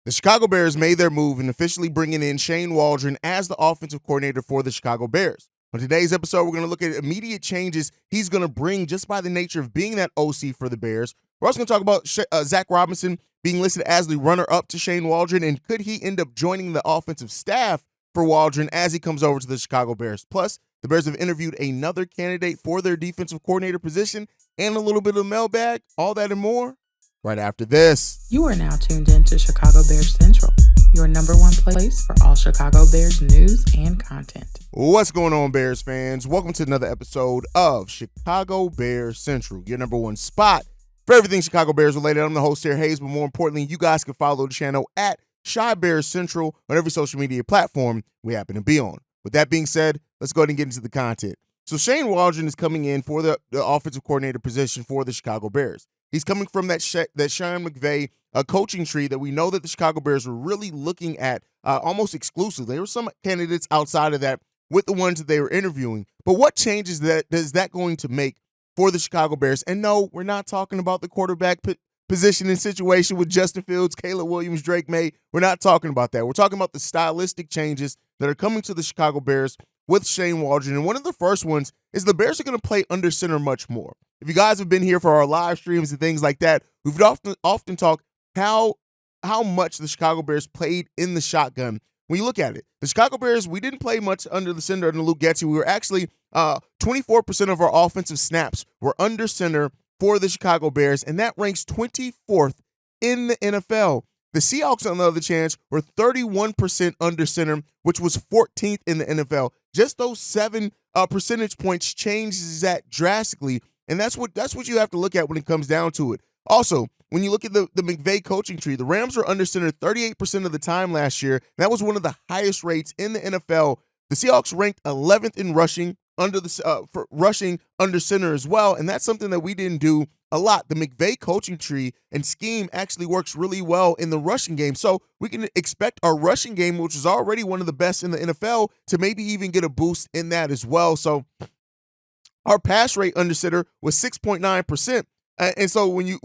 The Chicago Bears made their move in officially bringing in Shane Waldron as the offensive coordinator for the Chicago Bears. On today's episode, we're going to look at immediate changes he's going to bring just by the nature of being that OC for the Bears. We're also going to talk about Zac Robinson being listed as the runner-up to Shane Waldron, and could he end up joining the offensive staff for Waldron as he comes over to the Chicago Bears. Plus, the Bears have interviewed another candidate for their defensive coordinator position and a little bit of mailbag, all that and more, right after this. You are now tuned in to Chicago Bears Central, your number one place for all Chicago Bears news and content. What's going on, Bears fans? Welcome to another episode of Chicago Bears Central, your number one spot for everything Chicago Bears related. I'm the host here, Haize, but more importantly, you guys can follow the channel at Chi Bears Central on every social media platform we happen to be on. With that being said, let's go ahead and get into the content. So Shane Waldron is coming in for the offensive coordinator position for the Chicago Bears. He's coming from that Sean McVay coaching tree that we know that the Chicago Bears were really looking at almost exclusively. There were some candidates outside of that with the ones that they were interviewing. But what changes is that going to make for the Chicago Bears? And no, we're not talking about the quarterback position and situation with Justin Fields, Terrell Williams, Drake May. We're not talking about that. We're talking about the stylistic changes that are coming to the Chicago Bears with Shane Waldron. And one of the first ones is the Bears are going to play under center much more. If you guys have been here for our live streams and things like that, we've often talked how much the Chicago Bears played in the shotgun. When you look at it, the Chicago Bears, we didn't play much under the center under Luke Getsy. We were actually 24% of our offensive snaps were under center for the Chicago Bears, and that ranks 24th in the NFL. The Seahawks, on the other chance, were 31% under center, which was 14th in the NFL. Just those 7 percentage points changes that drastically, and that's what you have to look at when it comes down to it. Also, when you look at the McVay coaching tree, the Rams were under center 38% of the time last year. That was one of the highest rates in the NFL. The Seahawks ranked 11th in rushing for rushing under center as well, and that's something that we didn't do a lot. The McVay coaching tree and scheme actually works really well in the rushing game, so we can expect our rushing game, which is already one of the best in the NFL, to maybe even get a boost in that as well. So our pass rate under center was 6.9%. And so when you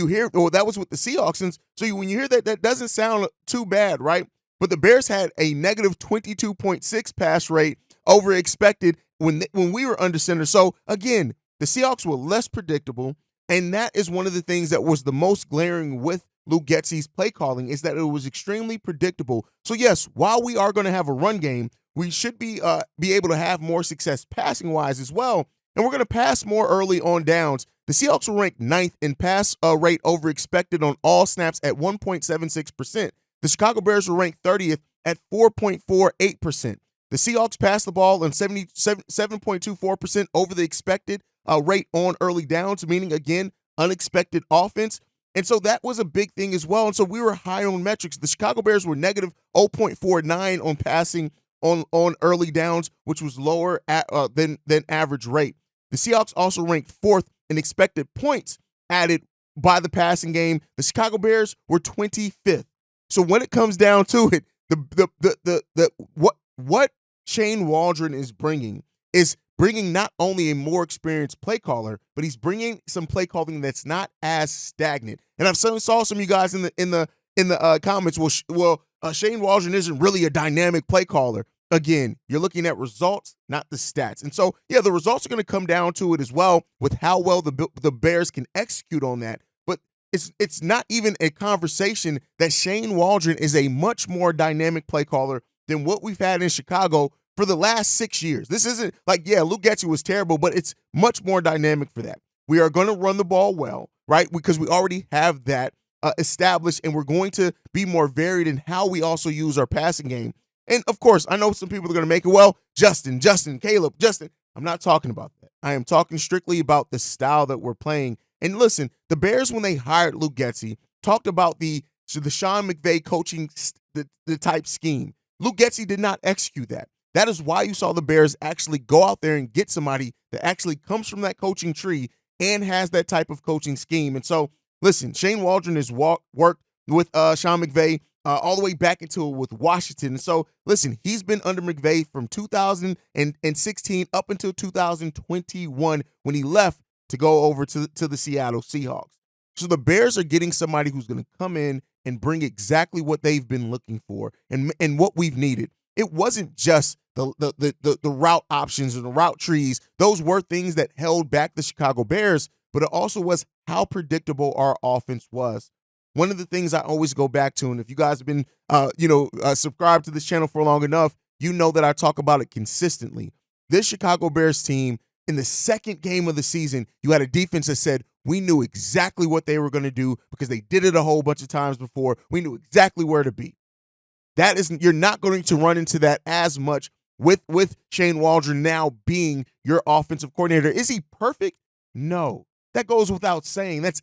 hear, well, that was with the Seahawks, and so when you hear that doesn't sound too bad, right? But the Bears had a negative 22.6 pass rate over expected when we were under center. So again, the Seahawks were less predictable, and that is one of the things that was the most glaring with Luke Getsy's play calling, is that it was extremely predictable. So yes, while we are going to have a run game, we should be able to have more success passing wise as well, and we're going to pass more early on downs. The Seahawks were ranked 9th in pass rate over expected on all snaps at 1.76%. The Chicago Bears were ranked 30th at 4.48%. The Seahawks passed the ball on 7.24% over the expected rate on early downs, meaning, again, unexpected offense. And so that was a big thing as well. And so we were high on metrics. The Chicago Bears were negative 0.49 on passing on early downs, which was lower than average rate. The Seahawks also ranked 4th in expected points added by the passing game. The Chicago Bears were 25th. So when it comes down to it, what Shane Waldron is bringing not only a more experienced play caller, but he's bringing some play calling that's not as stagnant. And I've saw some of you guys in the comments. Shane Waldron isn't really a dynamic play caller. Again, you're looking at results, not the stats. And so, yeah, the results are going to come down to it as well with how well the Bears can execute on that. But it's not even a conversation that Shane Waldron is a much more dynamic play caller than what we've had in Chicago for the last 6 years. This isn't like, yeah, Luke Getsy was terrible, but it's much more dynamic for that. We are going to run the ball well, right? Because we already have that established, and we're going to be more varied in how we also use our passing game. And, of course, I know some people are going to make it, well, Justin, Caleb, Justin. I'm not talking about that. I am talking strictly about the style that we're playing. And listen, the Bears, when they hired Luke Getsy, talked about the Sean McVay coaching the type scheme. Luke Getsy did not execute that. That is why you saw the Bears actually go out there and get somebody that actually comes from that coaching tree and has that type of coaching scheme. And so, listen, Shane Waldron has worked with Sean McVay all the way back into with Washington. And so, listen, he's been under McVay from 2016 up until 2021 when he left to go over to the Seattle Seahawks. So the Bears are getting somebody who's going to come in and bring exactly what they've been looking for and what we've needed. It wasn't just the route options and the route trees. Those were things that held back the Chicago Bears, but it also was how predictable our offense was. One of the things I always go back to, and if you guys have been, subscribed to this channel for long enough, you know that I talk about it consistently. This Chicago Bears team, in the second game of the season, you had a defense that said, we knew exactly what they were going to do because they did it a whole bunch of times before. We knew exactly where to be. You're not going to run into that as much with Shane Waldron now being your offensive coordinator. Is he perfect? No. That goes without saying. That's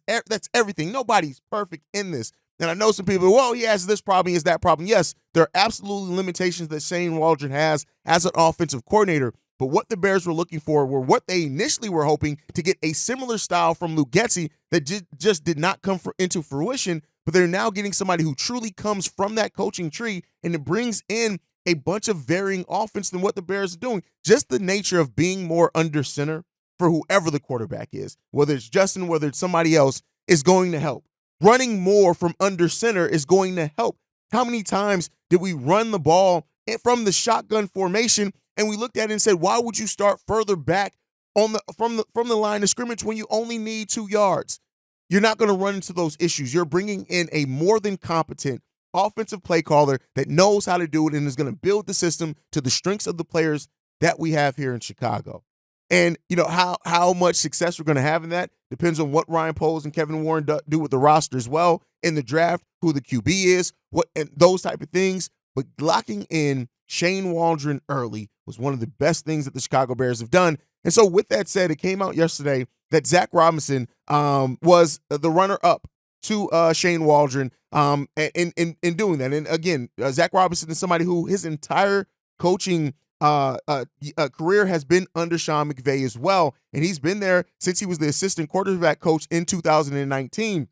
everything. Nobody's perfect in this. And I know some people, well, he has this problem, he has that problem. Yes, there are absolutely limitations that Shane Waldron has as an offensive coordinator. But what the Bears were looking for were what they initially were hoping to get a similar style from Luke Getsy that just did not come into fruition. But they're now getting somebody who truly comes from that coaching tree, and it brings in a bunch of varying offense than what the Bears are doing. Just the nature of being more under center for whoever the quarterback is, whether it's Justin, whether it's somebody else, is going to help. Running more from under center is going to help. How many times did we run the ball from the shotgun formation and we looked at it and said, why would you start further back from the line of scrimmage when you only need 2 yards? You're not going to run into those issues. You're bringing in a more than competent offensive play caller that knows how to do it and is going to build the system to the strengths of the players that we have here in Chicago. And, how much success we're going to have in that depends on what Ryan Poles and Kevin Warren do with the roster as well in the draft, who the QB is, and those type of things. But locking in Shane Waldron early was one of the best things that the Chicago Bears have done. And so with that said, it came out yesterday that Zac Robinson was the runner-up to Shane Waldron in doing that. And again, Zac Robinson is somebody who his entire coaching career has been under Sean McVay as well. And he's been there since he was the assistant quarterback coach in 2019.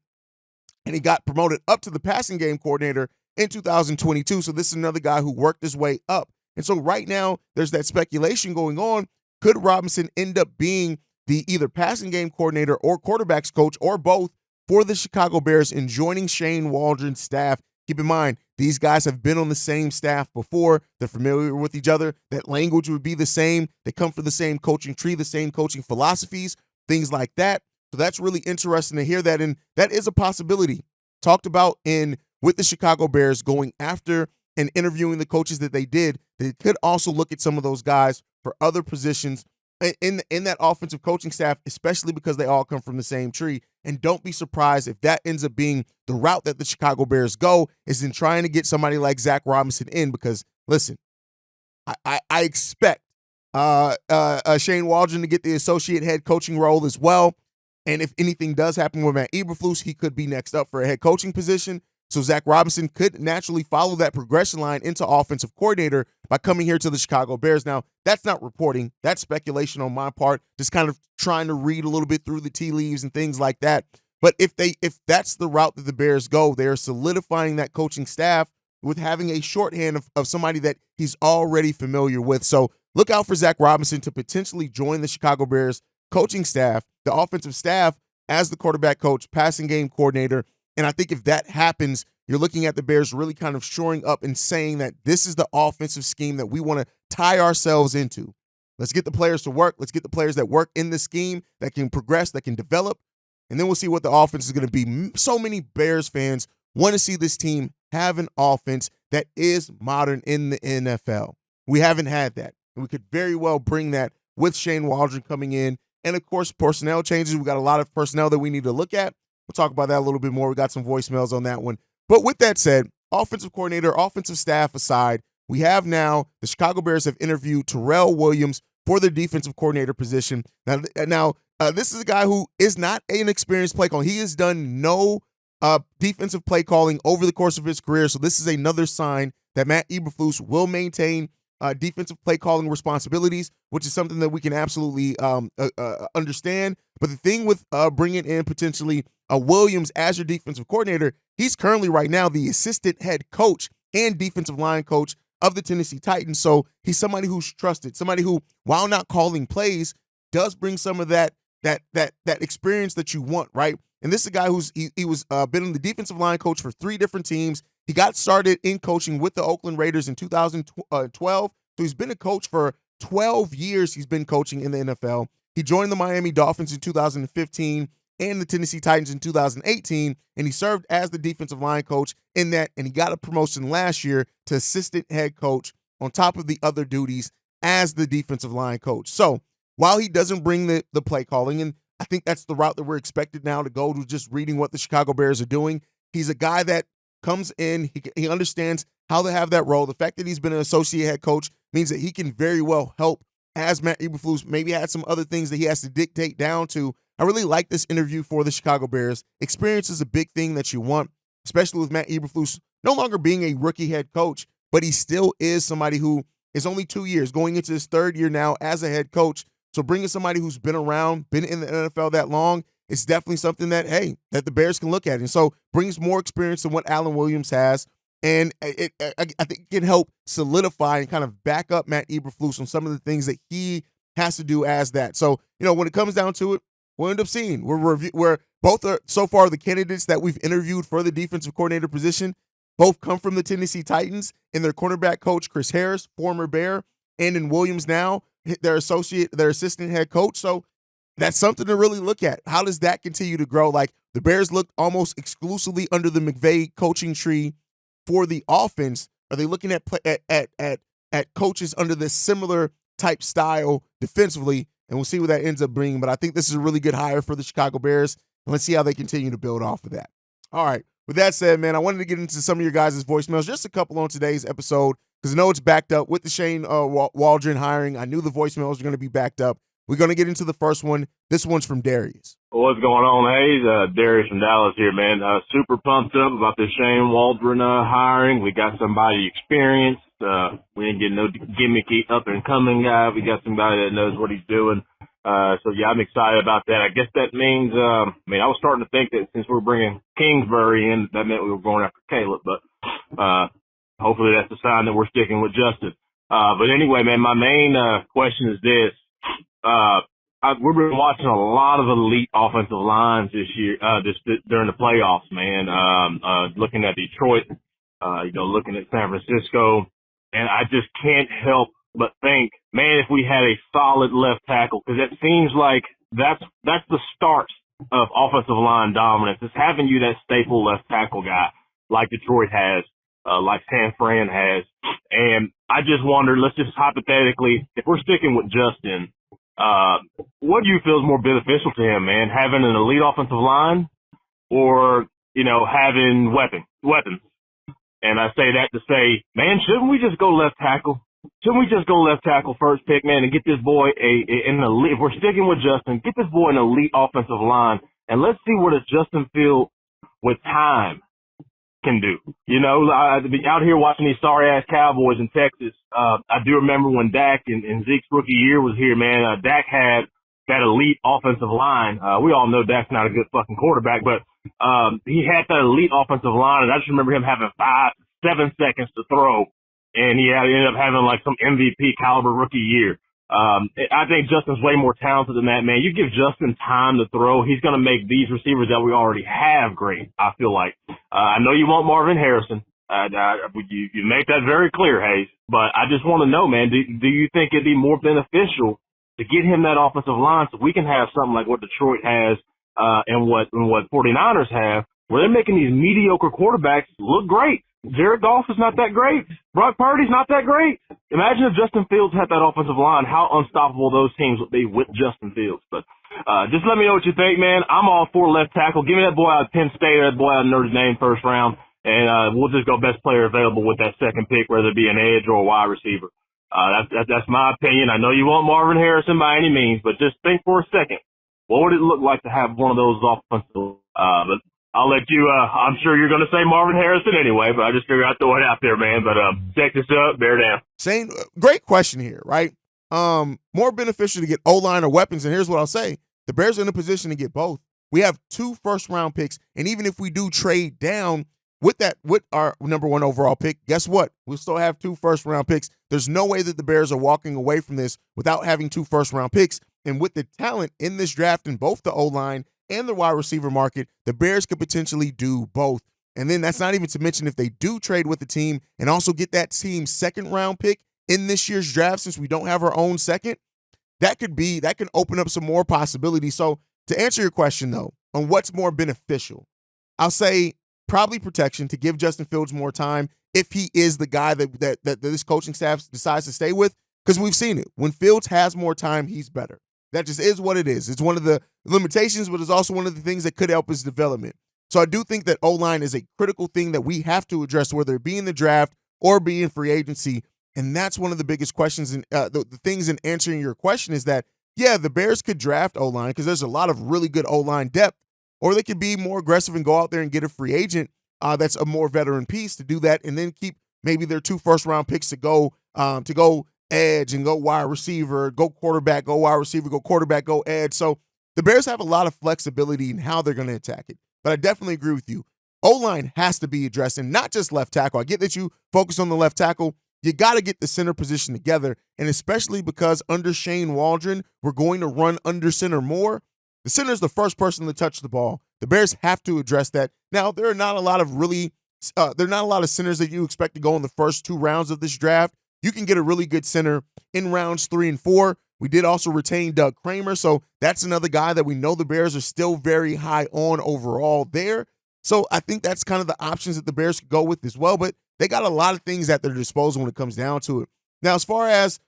And he got promoted up to the passing game coordinator in 2022. So this is another guy who worked his way up. And so right now there's that speculation going on. Could Robinson end up being the either passing game coordinator or quarterbacks coach or both for the Chicago Bears and joining Shane Waldron's staff? Keep in mind, these guys have been on the same staff before. They're familiar with each other. That language would be the same. They come from the same coaching tree, the same coaching philosophies, things like that. So that's really interesting to hear that. And that is a possibility talked about with the Chicago Bears going after and interviewing the coaches that they did. They could also look at some of those guys for other positions in that offensive coaching staff, especially because they all come from the same tree. And don't be surprised if that ends up being the route that the Chicago Bears go, is in trying to get somebody like Zac Robinson in. Because listen, I expect Shane Waldron to get the associate head coaching role as well. And if anything does happen with Matt Eberflus, he could be next up for a head coaching position. So Zac Robinson could naturally follow that progression line into offensive coordinator by coming here to the Chicago Bears. Now, that's not reporting. That's speculation on my part, just kind of trying to read a little bit through the tea leaves and things like that. But if that's the route that the Bears go, they're solidifying that coaching staff with having a shorthand of somebody that he's already familiar with. So look out for Zac Robinson to potentially join the Chicago Bears coaching staff, the offensive staff, as the quarterback coach, passing game coordinator. And I think if that happens, you're looking at the Bears really kind of shoring up and saying that this is the offensive scheme that we want to tie ourselves into. Let's get the players to work. Let's get the players that work in the scheme, that can progress, that can develop. And then we'll see what the offense is going to be. So many Bears fans want to see this team have an offense that is modern in the NFL. We haven't had that. And we could very well bring that with Shane Waldron coming in. And, of course, personnel changes. We got a lot of personnel that we need to look at. We'll talk about that a little bit more. We got some voicemails on that one. But with that said, offensive coordinator, offensive staff aside, we have now the Chicago Bears have interviewed Terrell Williams for their defensive coordinator position. Now, this is a guy who is not an experienced play caller. He has done no defensive play calling over the course of his career. So this is another sign that Matt Eberflus will maintain defensive play calling responsibilities, which is something that we can absolutely understand. But the thing with bringing in potentially Williams as your defensive coordinator, he's currently right now the assistant head coach and defensive line coach of the Tennessee Titans. So he's somebody who's trusted, somebody who, while not calling plays, does bring some of that experience that you want, right? And this is a guy he was been the defensive line coach for 3 different teams. He got started in coaching with the Oakland Raiders in 2012. So he's been a coach for 12 years. He's been coaching in the NFL. He joined the Miami Dolphins in 2015 and the Tennessee Titans in 2018, and he served as the defensive line coach in that, and he got a promotion last year to assistant head coach on top of the other duties as the defensive line coach. So while he doesn't bring the play calling, and I think that's the route that we're expected now to go to, just reading what the Chicago Bears are doing, he's a guy that comes in, he understands how to have that role. The fact that he's been an associate head coach means that he can very well help as Matt Eberflus maybe had some other things that he has to dictate down to. I really like this interview for the Chicago Bears. Experience is a big thing that you want, especially with Matt Eberflus no longer being a rookie head coach, but he still is somebody who is only 2 years, going into his 3rd year now as a head coach. So bringing somebody who's been around, been in the NFL that long, it's definitely something that, hey, that the Bears can look at. And so brings more experience than what Alan Williams has. And I think it can help solidify and kind of back up Matt Eberflus on some of the things that he has to do as that. So, when it comes down to it, we'll end up seeing. We're both are so far the candidates that we've interviewed for the defensive coordinator position. Both come from the Tennessee Titans, and their cornerback coach, Chris Harris, former Bear, and in Williams now, their assistant head coach. So that's something to really look at. How does that continue to grow? Like, the Bears looked almost exclusively under the McVay coaching tree for the offense. Are they looking at coaches under this similar type style defensively? And we'll see what that ends up bringing. But I think this is a really good hire for the Chicago Bears, and let's see how they continue to build off of that. All right. With that said, man, I wanted to get into some of your guys' voicemails, just a couple on today's episode, because I know it's backed up with the Shane Waldron hiring. I knew the voicemails were going to be backed up. We're going to get into the first one. This one's from Darius. What's going on, Haize? Darius from Dallas here, man. Super pumped up about the Shane Waldron hiring. We got somebody experienced. We didn't get no gimmicky up-and-coming guy. We got somebody that knows what he's doing. Yeah, I'm excited about that. I guess that means, I was starting to think that since we're bringing Kingsbury in, that meant we were going after Caleb, but hopefully that's a sign that we're sticking with Justin. But anyway, man, my main question is this. We've been watching a lot of elite offensive lines this year, during the playoffs, man. Looking at Detroit, looking at San Francisco, and I just can't help but think, man, if we had a solid left tackle, because it seems like that's the start of offensive line dominance. It's having you that staple left tackle guy like Detroit has, like San Fran has. And I just wonder, let's just hypothetically, if we're sticking with Justin, what do you feel is more beneficial to him, man? Having an elite offensive line or, having weapons? And I say that to say, man, shouldn't we just go left tackle? Shouldn't we just go left tackle first pick, man, and get this boy an elite? If we're sticking with Justin, get this boy an elite offensive line, and let's see what a Justin Field with time can do. I'd be out here watching these sorry-ass Cowboys in Texas. I do remember when Dak and Zeke's rookie year was here, man. Dak had that elite offensive line. We all know Dak's not a good fucking quarterback, but he had that elite offensive line, and I just remember him having 5-7 seconds to throw. And he ended up having like some MVP caliber rookie year. I think Justin's way more talented than that, man. You give Justin time to throw, he's going to make these receivers that we already have great, I feel like. I know you want Marvin Harrison. You make that very clear, Haize. But I just want to know, man, do you think it'd be more beneficial to get him that offensive line so we can have something like what Detroit has and what 49ers have, where they're making these mediocre quarterbacks look great? Jared Goff is not that great. Brock Purdy's not that great. Imagine if Justin Fields had that offensive line, how unstoppable those teams would be with Justin Fields. But just let me know what you think, man. I'm all for left tackle. Give me that boy out of Penn State or that boy out of Notre Dame first round, and we'll just go best player available with that second pick, whether it be an edge or a wide receiver. That's my opinion. I know you want Marvin Harrison by any means, but just think for a second. What would it look like to have one of those offensive? But I'll let you, I'm sure you're going to say Marvin Harrison anyway, but I just figured I'd throw it out there, man. But check this up, bear down. Shane, great question here, right? More beneficial to get O-line or weapons, and here's what I'll say. The Bears are in a position to get both. We have 2 first-round picks, and even if we do trade down with our number 1 overall pick, guess what? We'll still have 2 first-round picks. There's no way that the Bears are walking away from this without having 2 first-round picks. And with the talent in this draft in both the O-line and the wide receiver market, the Bears could potentially do both. And then that's not even to mention if they do trade with the team and also get that team's second-round pick in this year's draft, since we don't have our own second, that can open up some more possibilities. So to answer your question, though, on what's more beneficial, I'll say probably protection to give Justin Fields more time if he is the guy that this coaching staff decides to stay with, because we've seen it. When Fields has more time, he's better. That just is what it is. It's one of the limitations, but it's also one of the things that could help his development. So I do think that O-line is a critical thing that we have to address, whether it be in the draft or be in free agency. And that's one of the biggest questions. And the things in answering your question is that, yeah, the Bears could draft O-line because there's a lot of really good O-line depth, or they could be more aggressive and go out there and get a free agent that's a more veteran piece to do that, and then keep maybe their 2 first-round picks to go edge and go wide receiver, go quarterback, go wide receiver, go quarterback, go edge. So the Bears have a lot of flexibility in how they're going to attack it. But I definitely agree with you. O-line has to be addressed, and not just left tackle. I get that you focus on the left tackle. You got to get the center position together, and especially because under Shane Waldron, we're going to run under center more. The center is the first person to touch the ball. The Bears have to address that. Now, there are not a lot of centers that you expect to go in the first 2 rounds of this draft. You can get a really good center in rounds 3 and 4. We did also retain Doug Kramer, so that's another guy that we know the Bears are still very high on overall there. So I think that's kind of the options that the Bears could go with as well, but they got a lot of things at their disposal when it comes down to it. Now, as far as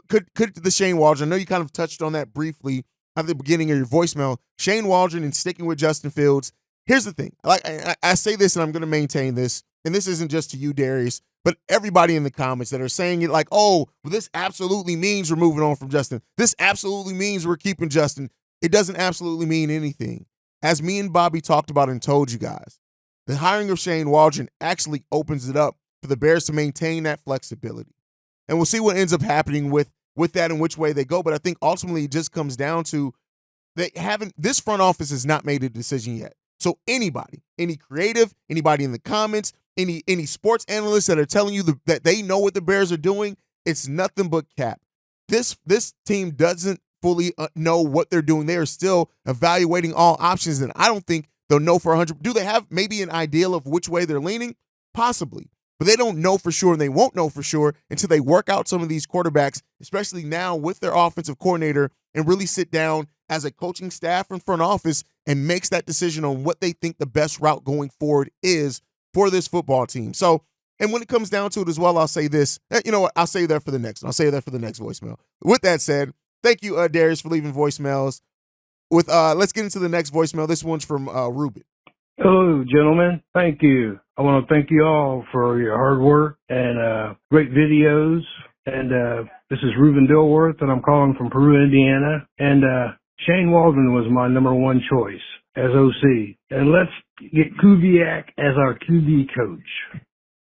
could the Shane Waldron, I know you kind of touched on that briefly at the beginning of your voicemail, Shane Waldron and sticking with Justin Fields. Here's the thing. I say this, and I'm going to maintain this, and this isn't just to you, Darius, but everybody in the comments that are saying it like, oh, well, this absolutely means we're moving on from Justin. This absolutely means we're keeping Justin. It doesn't absolutely mean anything. As me and Bobby talked about and told you guys, the hiring of Shane Waldron actually opens it up for the Bears to maintain that flexibility. And we'll see what ends up happening with that and which way they go. But I think ultimately it just comes down to this front office has not made a decision yet. So anybody, any creative, anybody in the comments, any sports analysts that are telling you that they know what the Bears are doing, it's nothing but cap. This team doesn't fully know what they're doing. They are still evaluating all options, and I don't think they'll know for 100. Do they have maybe an ideal of which way they're leaning? Possibly. But they don't know for sure, and they won't know for sure until they work out some of these quarterbacks, especially now with their offensive coordinator, and really sit down as a coaching staff and front office and makes that decision on what they think the best route going forward is for this football team. So, and when it comes down to it as well, I'll say this. You know what? I'll say that for the next one. I'll say that for the next voicemail. With that said, thank you, Darius, for leaving voicemails. Let's get into the next voicemail. This one's from Ruben. Hello, gentlemen. Thank you. I want to thank you all for your hard work and great videos. And this is Ruben Dilworth, and I'm calling from Peru, Indiana. And Shane Waldron was my number 1 choice as OC. And let's get Kubiak as our QB coach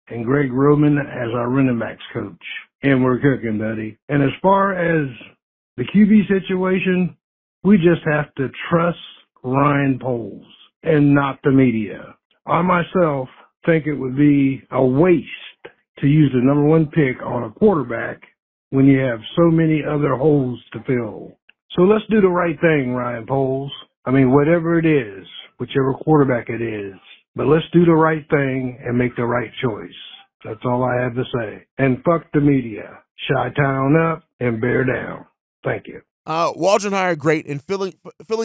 and Greg Roman as our running backs coach. And we're cooking, buddy. And as far as the QB situation, we just have to trust Ryan Poles and not the media. I myself think it would be a waste to use the number 1 pick on a quarterback when you have so many other holes to fill. So let's do the right thing, Ryan Poles. I mean, whatever it is, whichever quarterback it is, but let's do the right thing and make the right choice. That's all I have to say. And fuck the media. Chi-town up and bear down. Thank you. Waldron hired great and filling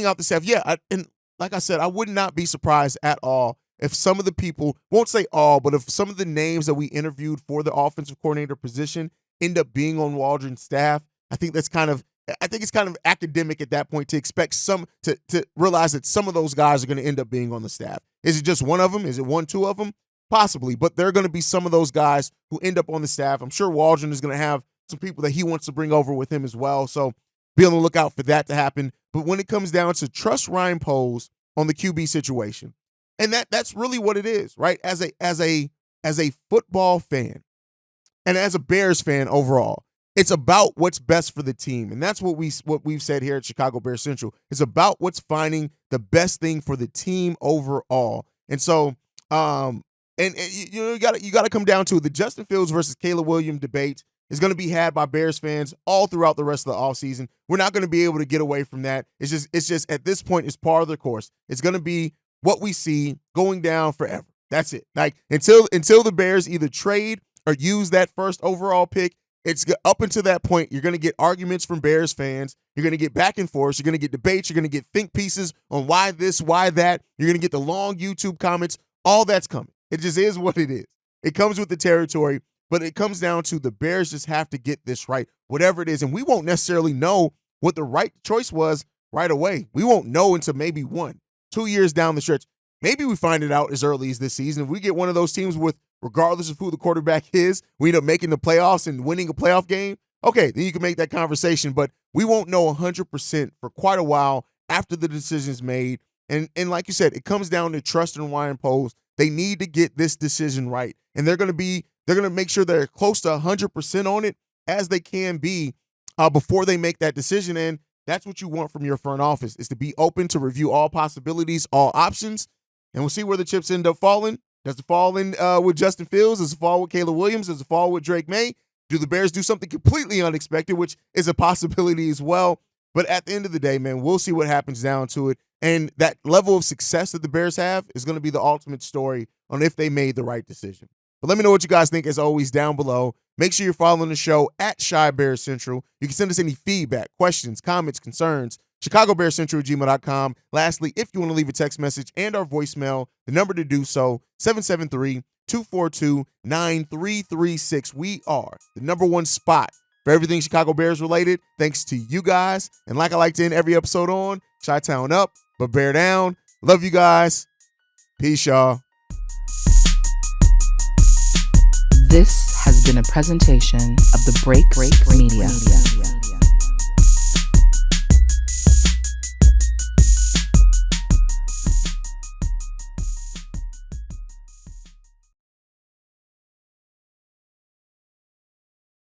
out the staff. Yeah, and like I said, I would not be surprised at all if some of the people, won't say all, but if some of the names that we interviewed for the offensive coordinator position end up being on Waldron's staff. I think it's kind of academic at that point to expect some to realize that some of those guys are going to end up being on the staff. Is it just one of them? Is it 1, 2 of them? Possibly, but there are going to be some of those guys who end up on the staff. I'm sure Waldron is going to have some people that he wants to bring over with him as well. So be on the lookout for that to happen. But when it comes down to trust Ryan Poles on the QB situation, and that's really what it is, right? As a football fan and as a Bears fan overall, it's about what's best for the team. And that's what we've said here at Chicago Bears Central. It's about what's finding the best thing for the team overall. And so you got to come down to the Justin Fields versus Caleb Williams debate. is going to be had by Bears fans all throughout the rest of the offseason. We're not going to be able to get away from that. It's just at this point, it's par of the course. It's going to be what we see going down forever. That's it. Like until the Bears either trade or use that first overall pick, it's up until that point, you're going to get arguments from Bears fans. You're going to get back and forth. You're going to get debates. You're going to get think pieces on why this, why that. You're going to get the long YouTube comments. All that's coming. It just is what it is. It comes with the territory, but it comes down to the Bears just have to get this right, whatever it is. And we won't necessarily know what the right choice was right away. We won't know until maybe 1-2 years down the stretch. Maybe we find it out as early as this season. If we get one of those teams with, regardless of who the quarterback is, we end up making the playoffs and winning a playoff game, okay, then you can make that conversation. But we won't know 100% for quite a while after the decision's made. And like you said, it comes down to trust and Ryan Poles. They need to get this decision right. And they're going to make sure they're close to 100% on it as they can be before they make that decision. And that's what you want from your front office, is to be open to review all possibilities, all options. And we'll see where the chips end up falling. Does it fall in with Justin Fields? Does it fall with Caleb Williams? Does it fall with Drake May? Do the Bears do something completely unexpected, which is a possibility as well? But at the end of the day, man, we'll see what happens down to it. And that level of success that the Bears have is going to be the ultimate story on if they made the right decision. But let me know what you guys think, as always, down below. Make sure you're following the show at Shy Bears Central. You can send us any feedback, questions, comments, concerns, ChicagoBearsCentral@gmail.com. Lastly, if you want to leave a text message and our voicemail, the number to do so, 773-242-9336. We are the #1 spot for everything Chicago Bears related, thanks to you guys. And like I like to end every episode on, Chi-Town up, but bear down. Love you guys. Peace, y'all. This has been a presentation of the Break Media.